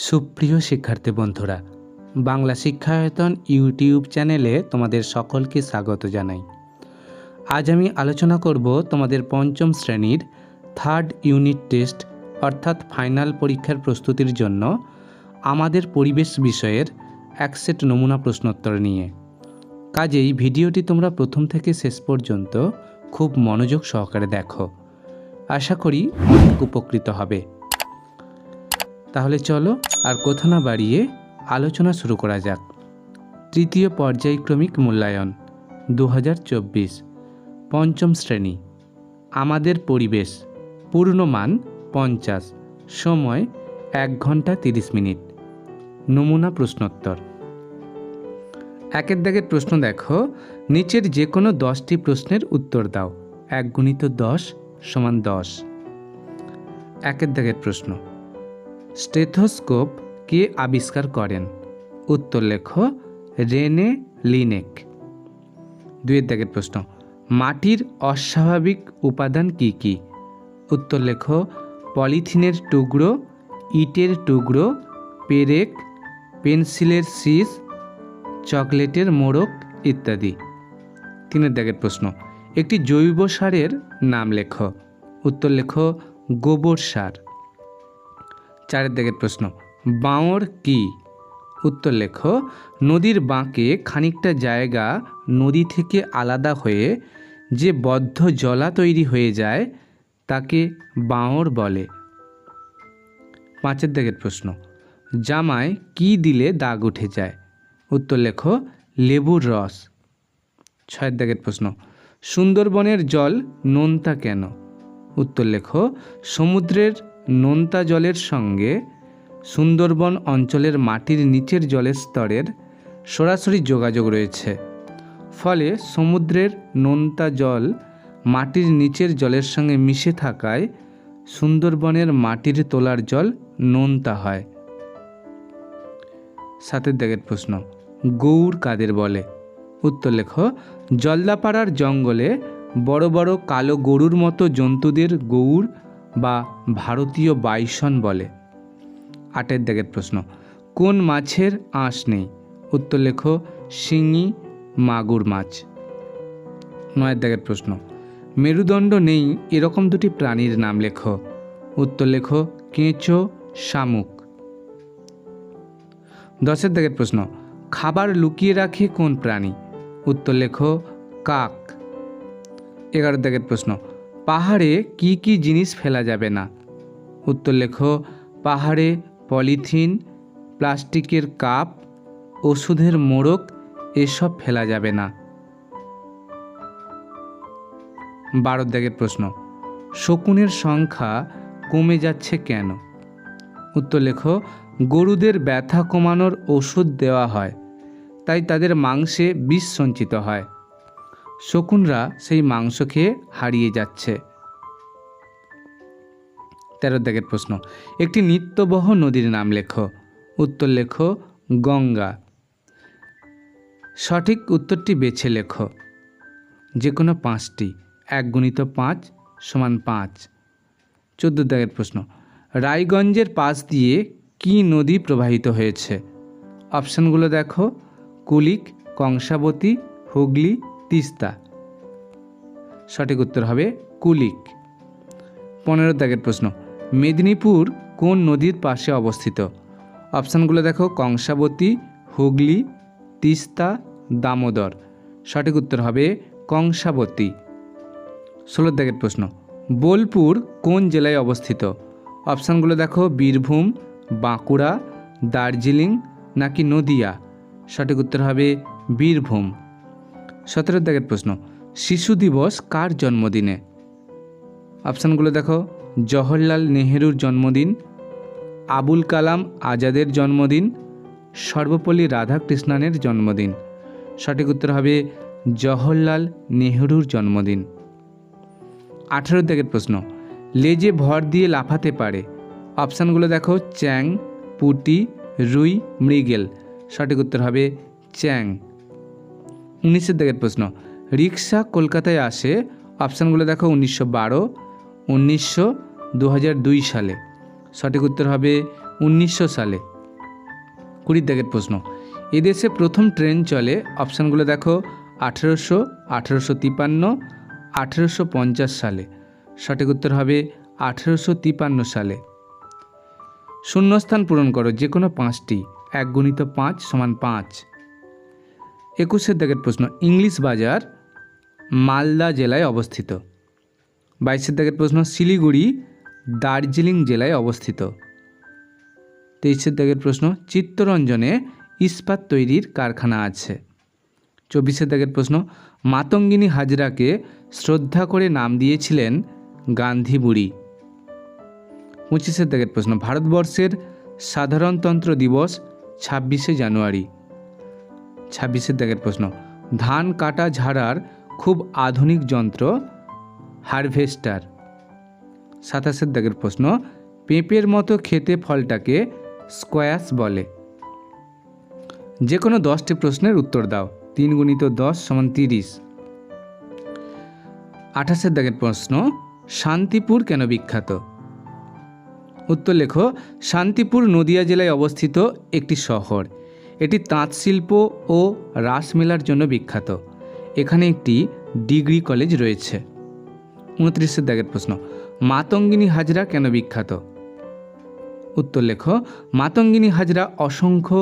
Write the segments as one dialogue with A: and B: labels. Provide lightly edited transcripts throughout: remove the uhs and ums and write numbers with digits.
A: সুপ্রিয় শিক্ষার্থী বন্ধুরা, বাংলা শিক্ষায়তন ইউটিউব চ্যানেলে তোমাদের সকলকে স্বাগত জানাই। আজ আমি আলোচনা করব তোমাদের পঞ্চম শ্রেণীর থার্ড ইউনিট টেস্ট অর্থাৎ ফাইনাল পরীক্ষার প্রস্তুতির জন্য আমাদের পরিবেশ বিষয়ের এক সেট নমুনা প্রশ্নোত্তর নিয়ে। কাজেই ভিডিওটি তোমরা প্রথম থেকে শেষ পর্যন্ত খুব মনোযোগ সহকারে দেখো। আশা করি অনেক উপকৃত হবে। তাহলে চলো আর কথা না বাড়িয়ে আলোচনা শুরু করা যাক। তৃতীয় পর্যায়ক্রমিক মূল্যায়ন 2024, পঞ্চম শ্রেণী, আমাদের পরিবেশ, পূর্ণমান 50, সময় 1 ঘন্টা 30 মিনিট। নমুনা প্রশ্নোত্তর। একের দাগের প্রশ্ন দেখো, নিচের যে কোনো 10টি প্রশ্নের উত্তর দাও। 1 গুণিত 10 সমান 10। একের দাগের প্রশ্ন, স্টেথোস্কোপ কে আবিষ্কার করেন? উত্তর লেখো রেনে লিনেক। 2 দাগের প্রশ্ন, মাটির অস্বাভাবিক উপাদান কি কি? উত্তর লেখো পলিথিনের টুকরো, ইটের টুকরো, পেরেক, পেন্সিলের শীষ, চকলেটের মোড়ক ইত্যাদি। 3 দাগের প্রশ্ন, একটি জৈব সারের নাম লেখো। উত্তর লেখো গোবর সার। 4 দাগের প্রশ্ন, বাঁওড় কি? উত্তর লেখো নদীর বাঁকে খানিকটা জায়গা নদী থেকে আলাদা হয়ে যে বদ্ধ জলা তৈরি হয়ে যায় তাকে বাঁওড় বলে। 5 দাগের প্রশ্ন, জামায় কি দিলে দাগ উঠে যায়? উত্তর লেখো লেবুর রস। 6 দাগের প্রশ্ন, সুন্দরবনের জল নোনতা কেন? উত্তর লেখো সমুদ্রের নোনতা জলের সঙ্গে সুন্দরবন অঞ্চলের মাটির নিচের জলের স্তরের সরাসরি যোগাযোগ রয়েছে। ফলে সমুদ্রের নোনতা জল মাটির নিচের জলের সঙ্গে মিশে থাকায় সুন্দরবনের মাটির তোলার জল নোনতা হয়। 7 দাগের প্রশ্ন, গৌড় কাদের বলে? উত্তর লেখো জলদাপাড়ার জঙ্গলে বড় বড় কালো গরুর মতো জন্তুদের গৌড় বা ভারতীয় বাইসন বলে। 8 দাগের প্রশ্ন, কোন মাছের আঁশ নেই? উত্তর লেখো শিঙি মাগুর মাছ। 9 দাগের প্রশ্ন, মেরুদণ্ড নেই এরকম দুটি প্রাণীর নাম লেখো। উত্তর লেখো কেঁচো, শামুক। 10 দাগের প্রশ্ন, খাবার লুকিয়ে রাখে কোন প্রাণী? উত্তর লেখো কাক। 11 দাগের প্রশ্ন, পাহাড়ে কি কি জিনিস ফেলা যাবে না? উত্তর লেখো পাহাড়ে পলিথিন, প্লাস্টিকের কাপ, ওষুধের মোড়ক এসব ফেলা যাবে না। 12 দাগের প্রশ্ন, শকুনের সংখ্যা কমে যাচ্ছে কেন? উত্তর লেখো গরুদের ব্যথা কমানোর ওষুধ দেওয়া হয়, তাই তাদের মাংসে বিষ সঞ্চিত হয়। শকুনরা সেই মাংস খেয়ে হারিয়ে যাচ্ছে। 13 দাগের প্রশ্ন, একটি নিত্যবহ নদীর নাম লেখো। উত্তর লেখো গঙ্গা। সঠিক উত্তরটি বেছে লেখো, যে কোনো 5টি। 1 গুণিত 5 সমান 5। 14 দাগের প্রশ্ন, রায়গঞ্জের পাশ দিয়ে কি নদী প্রবাহিত হয়েছে? অপশানগুলো দেখো কুলিক, কংসাবতী, হুগলি, তিস্তা। সঠিক উত্তর হবে কুলিক। 15 দাগের প্রশ্ন, মেদিনীপুর কোন নদীর পাশে অবস্থিত? অপশানগুলো দেখো কংসাবতী, হুগলি, তিস্তা, দামোদর। সঠিক উত্তর হবে কংসাবতী। 16 দাগের প্রশ্ন, বোলপুর কোন জেলায় অবস্থিত? অপশানগুলো দেখো বীরভূম, বাঁকুড়া, দার্জিলিং নাকি নদিয়া। সঠিক উত্তর হবে বীরভূম। 17 দাগের প্রশ্ন, শিশু দিবস কার জন্মদিনে? অপশানগুলো দেখো জওহরলাল নেহেরুর জন্মদিন, আবুল কালাম আজাদের জন্মদিন, সর্বপল্লী রাধাকৃষ্ণনের জন্মদিন। সঠিক উত্তর হবে জওহরলাল নেহেরুর জন্মদিন। 18 দাগের প্রশ্ন, লেজে ভর দিয়ে লাফাতে পারে? অপশানগুলো দেখো চ্যাং, পুঁটি, রুই, মৃগেল। সঠিক উত্তর হবে চ্যাং। 19 দাগের প্রশ্ন, রিক্সা কলকাতায় আসে? অপশানগুলো দেখো 1912, 1900, 2002 সালে। সঠিক উত্তর হবে 1900 সালে। 20 দাগের প্রশ্ন, এদেশে প্রথম ট্রেন চলে, অপশানগুলো দেখো 1800, 1853, 1850 সালে। সঠিক উত্তর হবে 1853 সালে। শূন্যস্থান পূরণ করো যে কোনো 5টি, 1 গুণিত 5 সমান 5। 21 দাগের প্রশ্ন, ইংলিশ বাজার মালদা জেলায় অবস্থিত। 22 দাগের প্রশ্ন, শিলিগুড়ি দার্জিলিং জেলায় অবস্থিত। 23 দাগের প্রশ্ন, চিত্তরঞ্জনে ইস্পাত তৈরির কারখানা আছে। 24 দাগের প্রশ্ন, মাতঙ্গিনী হাজরাকে শ্রদ্ধা করে নাম দিয়েছিলেন গান্ধী বুড়ি। 25 দাগের প্রশ্ন, ভারতবর্ষের সাধারণতন্ত্র দিবস 26শে জানুয়ারি। 26 দাগের প্রশ্ন, ধান কাটা ঝাড়ার খুব আধুনিক যন্ত্র হারভেস্টার। 27 দাগের প্রশ্ন, পেঁপের মতো খেতে ফলটাকে স্কোয়াশ বলে। যে কোনো 10টি প্রশ্নের উত্তর দাও। 3 গুণিত 10 সমান 30। 28 দাগের প্রশ্ন, শান্তিপুর কেন বিখ্যাত? উত্তর লেখো, শান্তিপুর নদিয়া জেলায় অবস্থিত একটি শহর। এটি তাঁত শিল্প ও রাসমেলার জন্য বিখ্যাত। এখানে একটি ডিগ্রি কলেজ রয়েছে। 29 দাগের প্রশ্ন, মাতঙ্গিনী হাজরা কেন বিখ্যাত? উত্তর লেখো, মাতঙ্গিনী হাজরা অসংখ্য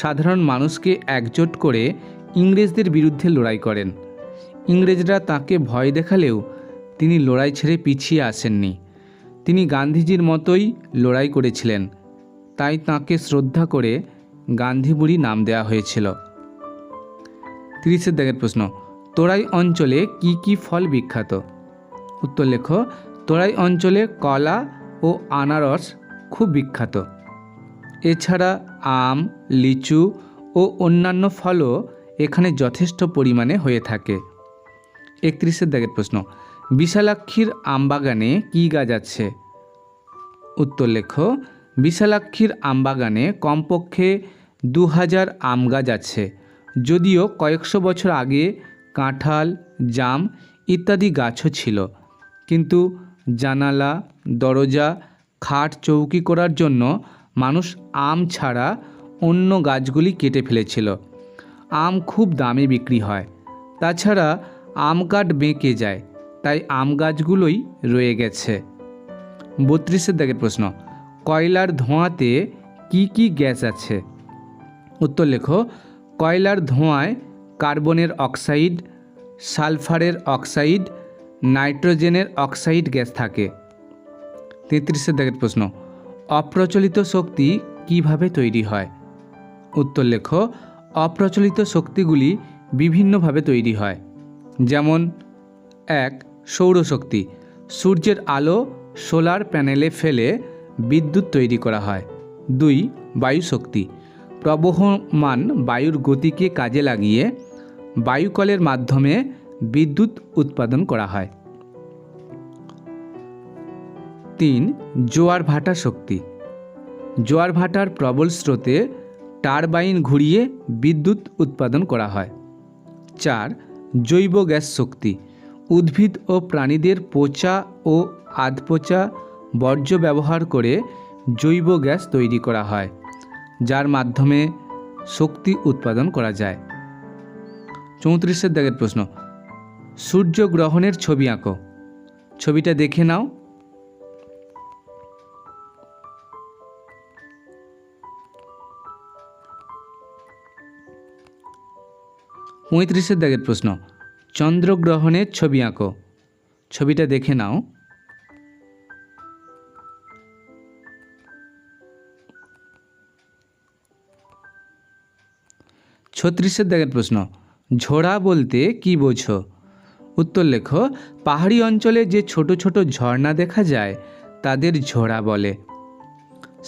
A: সাধারণ মানুষকে একজোট করে ইংরেজদের বিরুদ্ধে লড়াই করেন। ইংরেজরা তাকে ভয় দেখালেও তিনি লড়াই ছেড়ে পিছিয়ে আসেননি। তিনি গান্ধীজির মতোই লড়াই করেছিলেন, তাই তাঁকে শ্রদ্ধা করে গান্ধী বুড়ি নাম দেওয়া হয়েছিল। 30 দাগের প্রশ্ন, তোরাই অঞ্চলে কি কি ফল বিখ্যাত? উত্তর লেখো, তোরাই অঞ্চলে কলা ও আনারস খুব বিখ্যাত। এছাড়া আম, লিচু ও অন্যান্য ফলও এখানে যথেষ্ট পরিমাণে হয়ে থাকে। 31 দাগের প্রশ্ন, বিশালাক্ষীর আমবাগানে কি গাছ আছে? উত্তর লেখো, বিশালাক্ষীর আমবাগানে কমপক্ষে 2000 আম গাছ আছে। যদিও কয়েকশো বছর আগে কাঁঠাল, জাম ইত্যাদি গাছও ছিল, কিন্তু জানালা, দরজা, খাট, চৌকি করার জন্য মানুষ আম ছাড়া অন্য গাছগুলি কেটে ফেলেছিল। আম খুব দামে বিক্রি হয়, তাছাড়া আম কাঠ বেঁকে যায়, তাই আম গাছগুলোই রয়ে গেছে। 32 দাগের প্রশ্ন, কয়লার ধোঁয়াতে কি কি গ্যাস আছে? উত্তর লেখো, কয়লার ধোঁয়ায় কার্বনের অক্সাইড, সালফারের অক্সাইড, নাইট্রোজেনের অক্সাইড গ্যাস থাকে। 33 দাগের প্রশ্ন, অপ্রচলিত শক্তি কিভাবে তৈরি হয়? উত্তর লেখো, অপ্রচলিত শক্তিগুলি বিভিন্নভাবে তৈরি হয়। যেমন 1. সৌরশক্তি, সূর্যের আলো সোলার প্যানেলে ফেলে বিদ্যুৎ তৈরি করা হয়। 2. বায়ুশক্তি, প্রবহমান বায়ুর গতিকে কাজে লাগিয়ে বায়ুকলের মাধ্যমে বিদ্যুৎ উৎপাদন করা হয়। 3. জোয়ার ভাটা শক্তি, জোয়ার ভাটার প্রবল স্রোতে টারবাইন ঘুরিয়ে বিদ্যুৎ উৎপাদন করা হয়। 4. জৈব গ্যাস শক্তি, উদ্ভিদ ও প্রাণীদের পচা ও আধপচা বর্জ্য ব্যবহার করে জৈব গ্যাস তৈরি করা হয়, যার মাধ্যমে শক্তি উৎপাদন করা যায়। 34 দাগের প্রশ্ন, সূর্যগ্রহণের ছবি আঁকো। ছবিটা দেখে নাও। পঁয়ত্রিশের দাগের প্রশ্ন, চন্দ্রগ্রহণের ছবি আঁকো। ছবিটা দেখে নাও। 36 দাগের প্রশ্ন, ঝোড়া বলতে কি বোঝো? উত্তর লেখো, পাহাড়ি অঞ্চলে যে ছোট ছোট ঝর্ণা দেখা যায় তাদের ঝোড়া বলে।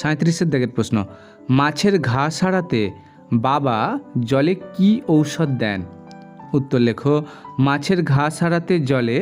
A: 37 দাগের প্রশ্ন, মাছের ঘা সারাতে বাবা জলে কি ঔষধ দেন? উত্তর লেখো, মাছের ঘা সারাতে জলে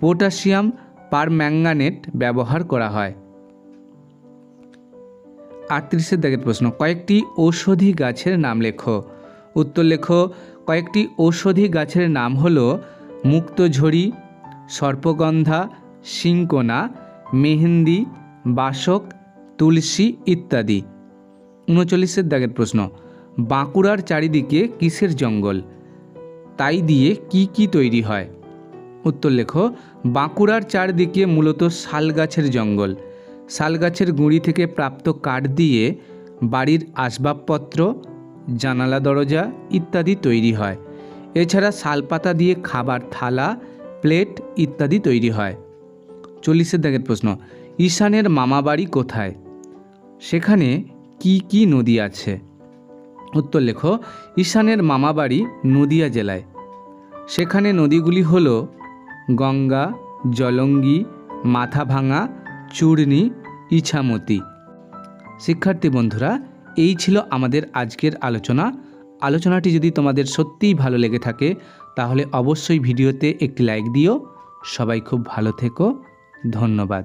A: পটাশিয়াম পারম্যাঙ্গানেট ব্যবহার করা হয়। 38 দাগের প্রশ্ন, কয়েকটি ঔষধি গাছের নাম লেখো। উত্তর লেখো, কয়েকটি ঔষধি গাছের নাম হলো মুক্তঝরি, সর্পগন্ধা, সিংকোনা, মেহেন্দি, বাসক, তুলসী ইত্যাদি। 39 দাগের প্রশ্ন, বাঁকুড়ার চারিদিকে কিসের জঙ্গল, তাই দিয়ে কি কি তৈরি হয়? উত্তর লেখো। বাঁকুড়ার চারদিকে মূলত শাল গাছের জঙ্গল। শাল গাছের গুঁড়ি থেকে প্রাপ্ত কাঠ দিয়ে বাড়ির আসবাবপত্র, জানালা দরজা ইত্যাদি তৈরি হয়। এছাড়া শালপাতা দিয়ে খাবার থালা, প্লেট ইত্যাদি তৈরি হয়। 40 দাগের প্রশ্ন, ঈশানের মামাবাড়ি কোথায়, সেখানে কি কি নদী আছে? উত্তর লেখো। ঈশানের মামাবাড়ি নদিয়া জেলায়। সেখানে নদীগুলি হল গঙ্গা, জলঙ্গি, মাথাভাঙা, চূর্ণী, ইছামতি। শিক্ষার্থী বন্ধুরা, এই ছিল আমাদের আজকের আলোচনাটি যদি তোমাদের সত্যিই ভালো লেগে থাকে তাহলে অবশ্যই ভিডিওতে একটি লাইক দিও। সবাই খুব ভালো থেকো। ধন্যবাদ।